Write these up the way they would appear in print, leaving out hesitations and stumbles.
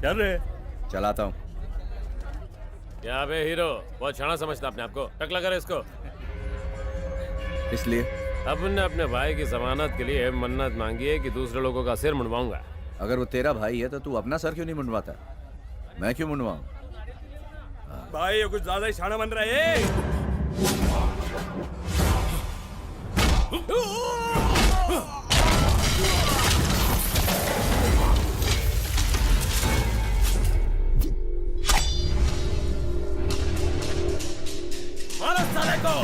चल रहे। चलाता हूँ। क्या बे हीरो, बहुत छाना समझता अपने आप को। टकला कर इसको। इसलिए अपन ने अपने भाई की जमानत के लिए मन्नत मांगी है कि दूसरे लोगों का सिर मुंडवाऊंगा। अगर वो तेरा भाई है तो तू अपना सर क्यों नहीं मुंडवाता? मैं क्यों मुंडवाऊं? भाई ये कुछ ज्यादा ही शाना बन रहा है। मारो साले को।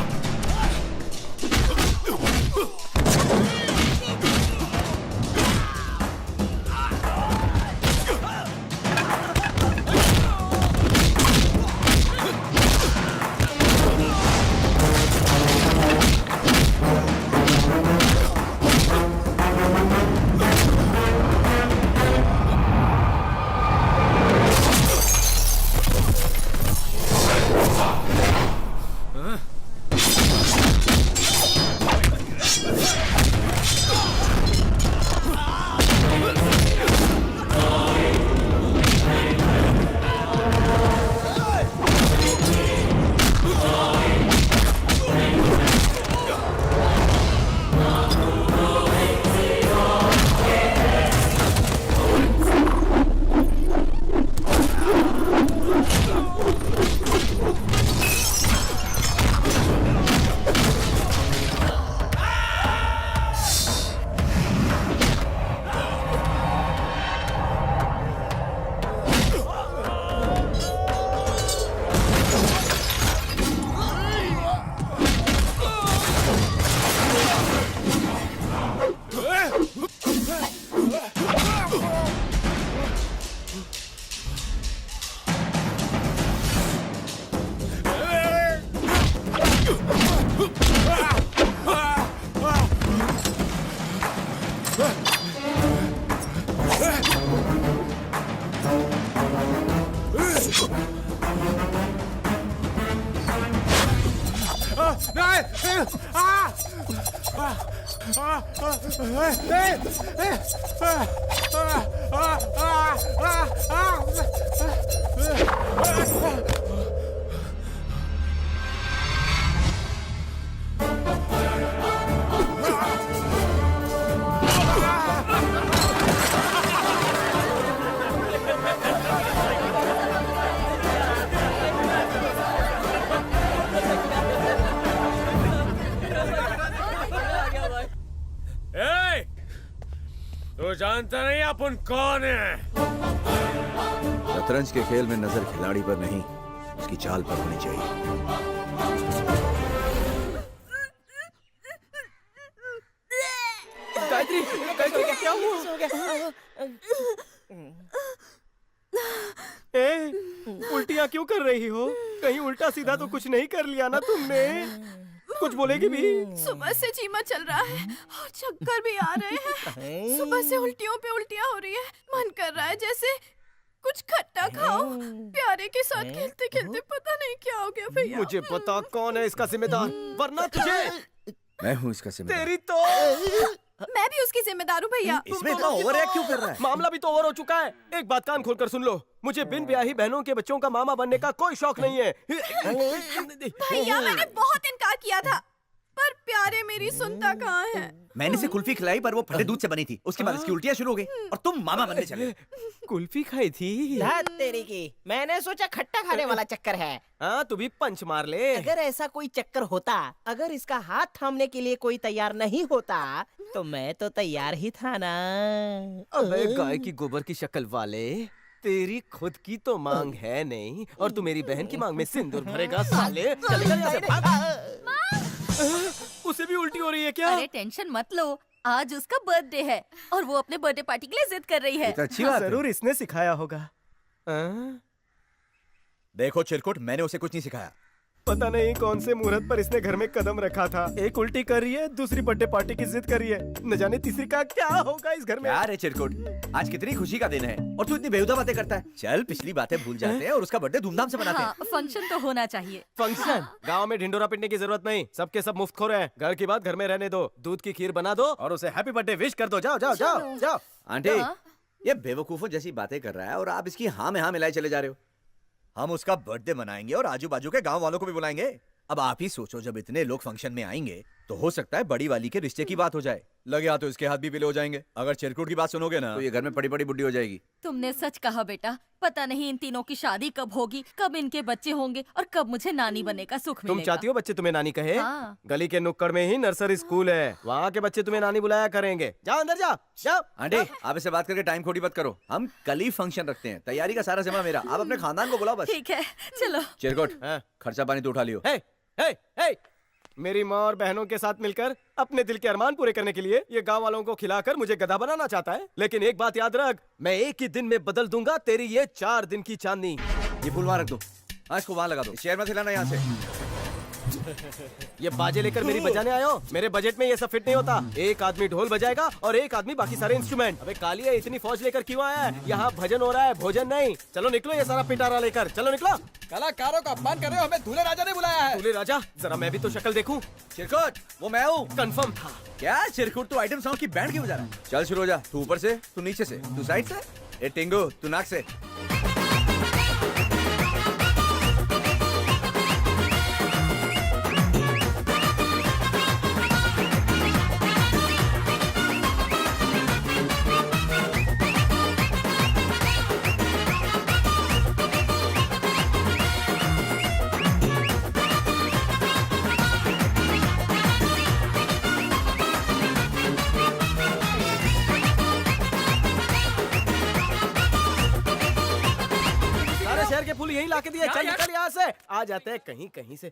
तो जानता नहीं अपन कौन है? शतरंज के खेल में नजर खिलाड़ी पर नहीं, उसकी चाल पर होनी चाहिए। गायत्री, गायत्री क्या हुआ? सो गया। उल्टियाँ क्यों कर रही हो? कहीं उल्टा सीधा तो कुछ नहीं कर लिया ना तुमने? कुछ बोलेगी भी? सुबह से चीमा चल रहा है और चक्कर भी आ रहे हैं। सुबह से उल्टियों पे उल्टियाँ हो रही है। मन कर रहा है जैसे कुछ खट्टा खाओ। प्यारे के साथ खेलते खेलते पता नहीं क्या हो गया भैया। मुझे पता कौन है इसका जिम्मेदार, वरना तुझे। मैं हूँ इसका जिम्मेदार। तेरी तो मैं भी उसकी जिम्मेदार हूँ भैया। इसमें इतना ओवर एक्ट क्यों कर रहा है? मामला भी तो ओवर हो चुका है। एक बात कान खोलकर सुन लो, मुझे बिन ब्याही बहनों के बच्चों का मामा बनने का कोई शौक नहीं है। भैया मैंने बहुत इनकार किया था, पर प्यारे मेरी सुनता कहाँ है। मैंने इसे कुल्फी खिलाई पर वो फटे दूध से बनी थी। उसके बाद इसकी उल्टियाँ शुरू हो गई और तुम मामा बनने चले। कुल्फी खाई थी? तेरी की मैंने सोचा खट्टा खाने वाला चक्कर है। हाँ तू भी पंच मार ले। अगर ऐसा कोई चक्कर होता, अगर इसका हाथ थामने के लिए कोई तैयार नहीं होता, तो मैं तो तैयार ही था ना। अबे गाय की गोबर की शक्ल वाले, तेरी खुद की तो मांग है नहीं और तू मेरी बहन की मांग में सिंदूर भरेगा साले। चलेगा यहाँ से, भाग। उसे भी उल्टी हो रही है क्या? अरे टेंशन मत लो, आज उसका बर्थडे है और वो अपने बर्थडे पार्टी के लिए जिद कर रही है। तो अच्छी बात है। जरूर इसने सिखाया होगा। देखो चिरकुट, मैंने उसे कुछ नहीं सिखाया। पता नहीं कौन से मुहूर्त पर इसने घर में कदम रखा था। एक उल्टी कर रही है, दूसरी बर्थडे पार्टी की जिद कर रही है। न जाने तीसरी का क्या होगा इस घर में। यार चिरकुट, आज कितनी खुशी का दिन है और तू इतनी बेहुदा बातें करता है। चल पिछली बातें भूल जाते हैं और उसका बर्थडे धूमधाम से मनाते हैं। फंक्शन तो होना चाहिए। फंक्शन? गांव में ढिंडोरा पिटने की जरूरत नहीं, सबके सब मुफ्त खोर हैं। घर की बात घर में रहने दो, दूध की खीर बना दो और उसे हैप्पी बर्थडे विश कर दो। जाओ जाओ जाओ जाओ। आंटी, ये बेवकूफों जैसी बातें कर रहा है और आप इसकी हाँ में हाँ मिलाए चले जा रहे हो। हम उसका बर्थडे मनाएंगे और आजू बाजू के गांव वालों को भी बुलाएंगे। अब आप ही सोचो, जब इतने लोग फंक्शन में आएंगे तो हो सकता है बड़ी वाली के रिश्ते की बात हो जाए। लगे हाथ तो इसके हाथ भी पीले हो जाएंगे। अगर चिरकुट की बात सुनोगे ना तो ये घर में पड़ी पड़ी बुड्ढी हो जाएगी। तुमने सच कहा बेटा। पता नहीं इन तीनों की शादी कब होगी, कब इनके बच्चे होंगे और कब मुझे नानी बनने का सुख तुम मिलेगा। चाहती हो बच्चे तुम्हें नानी कहे? हाँ। गली के नुक्कड़ में ही नर्सरी स्कूल है, वहाँ के बच्चे तुम्हें नानी बुलाया करेंगे। जाओ अंदर जाओ जाओ। आंटी आप इससे बात करके टाइम खोटी मत करो। हम कल ही फंक्शन रखते हैं, तैयारी का सारा जिम्मा मेरा। आप अपने खानदान को बुलाओ बस। ठीक है चलो। चिरकुट हाँ। खर्चा पानी तो उठा लियो। हे, हे, हे। मेरी माँ और बहनों के साथ मिलकर अपने दिल के अरमान पूरे करने के लिए ये गांव वालों को खिलाकर मुझे गधा बनाना चाहता है। लेकिन एक बात याद रख, मैं एक ही दिन में बदल दूंगा तेरी ये 4 दिन की चांदनी। ये फूल वहां रख दो। हाँ इसको वहां लगा दो। शहर में खिलाना यहाँ से। ये बाजे लेकर मेरी बजाने आए हो? मेरे बजट में ये सब फिट नहीं होता। एक आदमी ढोल बजाएगा और एक आदमी बाकी सारे इंस्ट्रूमेंट। अबे कालिया इतनी फौज लेकर क्यों आया है? यहाँ भजन हो रहा है, भोजन नहीं। चलो निकलो ये सारा पिटारा लेकर, चलो निकलो। कलाकारों का अपमान कर रहे हो, हमें दूल्हे राजा ने बुलाया है। दूल्हे राजा? जरा मैं भी तो शक्ल देखूं। चिरकुट वो मैं हूँ। कंफर्म था। क्या चिरकुट तू आइटम सॉन्ग की बैंड क्यों बजा रहा है? चल शुरू हो जा। तू ऊपर से, तू नीचे से, तू साइड से। ए टिंगू तू नाक से। सारे शहर के फूल यही लाके दिए। चल निकल यहाँ से। आ जाते हैं कहीं कहीं से।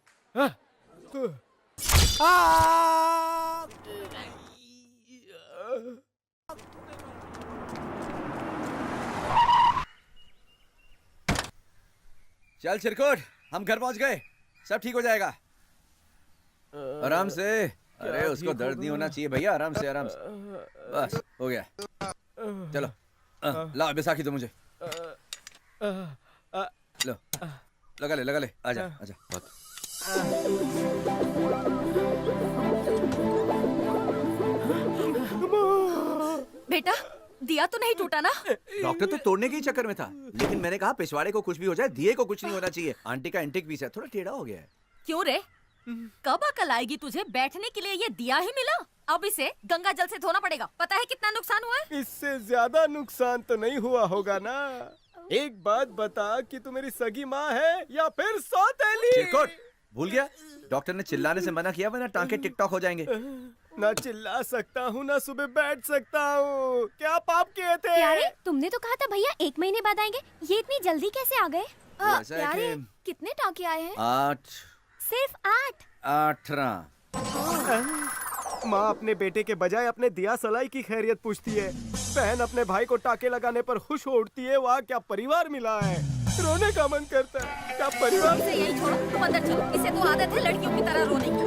चल चिरकुट हम घर पहुंच गए, सब ठीक हो जाएगा। आराम से। अरे उसको दर्द नहीं होना चाहिए भैया, आराम से आराम से। बस हो गया। चलो ला बैसाखी तो मुझे लो। लगा ले आजा आजा। बेटा दिया तो नहीं टूटा ना? डॉक्टर तो तोड़ने के ही चक्कर में था, लेकिन मैंने कहा पिछवाड़े को कुछ भी हो जाए दिए को कुछ नहीं होना चाहिए। आंटी का एंटीक पीस है, थोड़ा टेढ़ा हो गया है। क्यों रे? कब अकल आएगी तुझे? बैठने के लिए ये दिया ही मिला, अब इसे गंगा जल से धोना पड़ेगा। पता है कितना नुकसान हुआ है? इससे ज्यादा नुकसान तो नहीं हुआ होगा ना? एक बात बता कि तू मेरी सगी माँ है या फिर सौतेली? चिरकुट भूल गया, डॉक्टर ने चिल्लाने से मना किया वरना टांके टिकटॉक हो जाएंगे। ना चिल्ला सकता हूँ ना सुबह बैठ सकता हूँ। क्या पाप किए थे? प्यारे तुमने तो कहा था भैया 1 महीने बाद आएंगे, ये इतनी जल्दी कैसे आ गए? ऐसा है प्यारे कि कितने टाँके आए हैं? 8 सिर्फ 8? 18। माँ अपने बेटे के बजाय अपने दिया सलाई की खैरियत पूछती है। बहन अपने भाई को टाके लगाने पर खुश हो उठती है। वहाँ क्या परिवार मिला है, रोने का मन करता है। क्या परिवार? इसे यही छोड़ो, तुम अंदर चलो। इसे तो आदत है लड़कियों की तरह रोने की।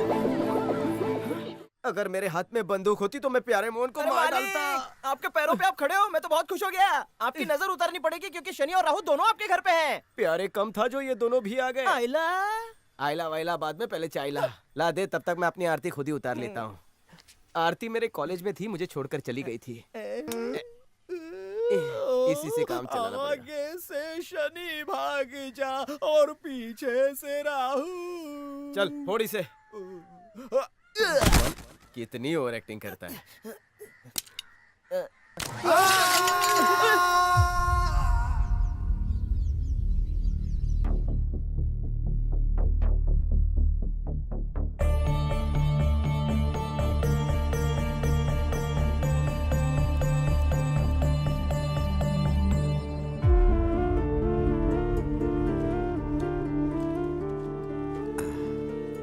अगर मेरे हाथ में बंदूक होती तो मैं प्यारे मोहन को मार डालता। आपके पैरों पे आप खड़े हो, मैं तो बहुत खुश हो गया। आपकी नजर उतारनी पड़ेगी क्योंकि शनि और राहु दोनों आपके घर पे हैं। प्यारे कम था जो ये दोनों भी आ गए। आइला वाइला बाद में, पहले चाइला ला दे। तब तक मैं अपनी आरती खुद ही उतार लेता हूँ। आरती मेरे कॉलेज में थी, मुझे छोड़कर चली गई थी। इसी से काम चलाना पड़ेगा। आगे से शनि भाग जा और पीछे से राहु। चल थोड़ी से। कितनी ओवर एक्टिंग करता है।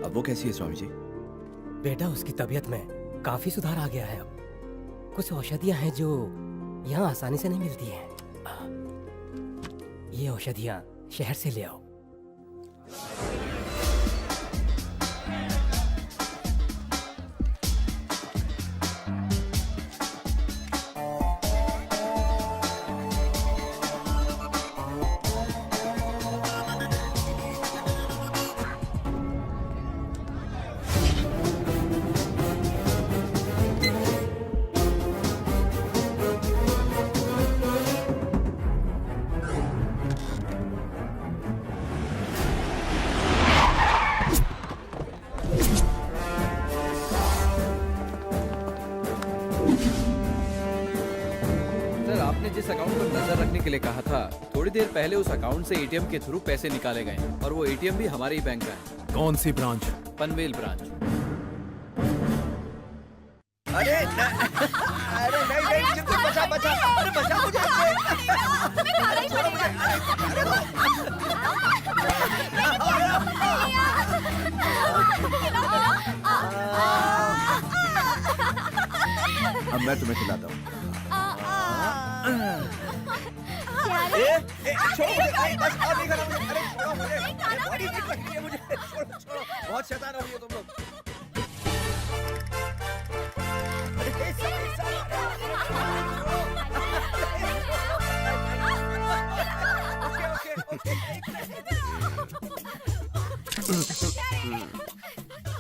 अब वो कैसी है स्वामी जी? बेटा उसकी तबीयत में काफी सुधार आ गया है। अब कुछ औषधियां हैं जो यहाँ आसानी से नहीं मिलती हैं। ये औषधियां शहर से ले आओ। नजर रखने के लिए कहा था। थोड़ी देर पहले उस अकाउंट से एटीएम के थ्रू पैसे निकाले गए और वो एटीएम भी हमारे ही बैंक का है। कौन सी ब्रांच? पनवेल ब्रांच। अरे नहीं चिंटू, बचा अरे बचा मुझे छोड़ो मुझे, अब मैं तुम्हें खिलाता हूँ। छोड़ो मुझे, बस और नहीं खाना मुझे। अरे छोड़ो मुझे, बड़ी भूख लग रही है मुझे। छोड़ो, बहुत शैतान हो रही हो तुम लोग।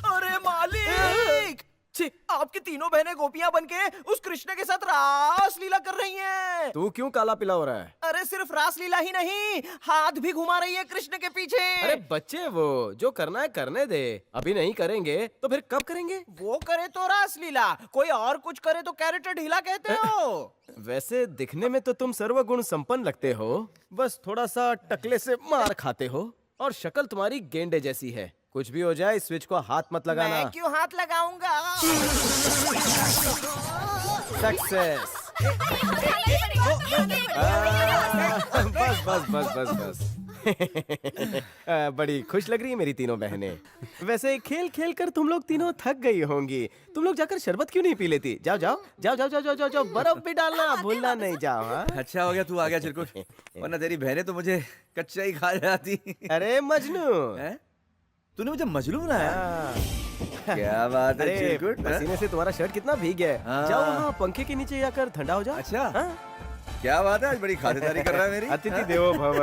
अरे मालिक, छी, आपकी तीनों बहनें गोपियां बनके उस कृष्ण के साथ रास लीला कर रही हैं। तू क्यों काला पीला हो रहा है? अरे सिर्फ रास लीला ही नहीं, हाथ भी घुमा रही है कृष्ण के पीछे। अरे बच्चे, वो जो करना है करने दे। अभी नहीं करेंगे तो फिर कब करेंगे? वो करे तो रास लीला, कोई और कुछ करे तो कैरेट ढीला कहते हो। वैसे दिखने में तो तुम सर्वगुण संपन्न लगते हो, बस थोड़ा सा टकले से मार खाते हो और शक्ल तुम्हारी गेंडे जैसी है। कुछ भी हो जाए, इस स्विच को हाथ मत लगाना। मैं क्यों हाथ लगाऊंगा? सक्सेस। बस बस बस बस बस। बड़ी खुश लग रही है मेरी तीनों बहनें। वैसे खेल खेल कर तुम लोग तीनों थक गई होंगी। तुम लोग जाकर शरबत क्यों नहीं पी लेती? जाओ जाओ जाओ जाओ जाओ जाओ जाओ, जाओ। बर्फ भी डालना भूलना नहीं। जाओ। हाँ? अच्छा हो गया तू आ गया चिरकुट, वरना तेरी बहनें तो मुझे कच्चा ही खा जाती। अरे मजनू, तूने मुझे मजनू बनाया? क्या बात है चिरकुट। पसीने से तुम्हारा शर्ट कितना भीग गया है। जाओ वहाँ पंखे के नीचे जाकर ठंडा हो जाओ। अच्छा, क्या बात है, आज बड़ी खातिरदारी कर रहा है मेरी। अतिथि देवो भव।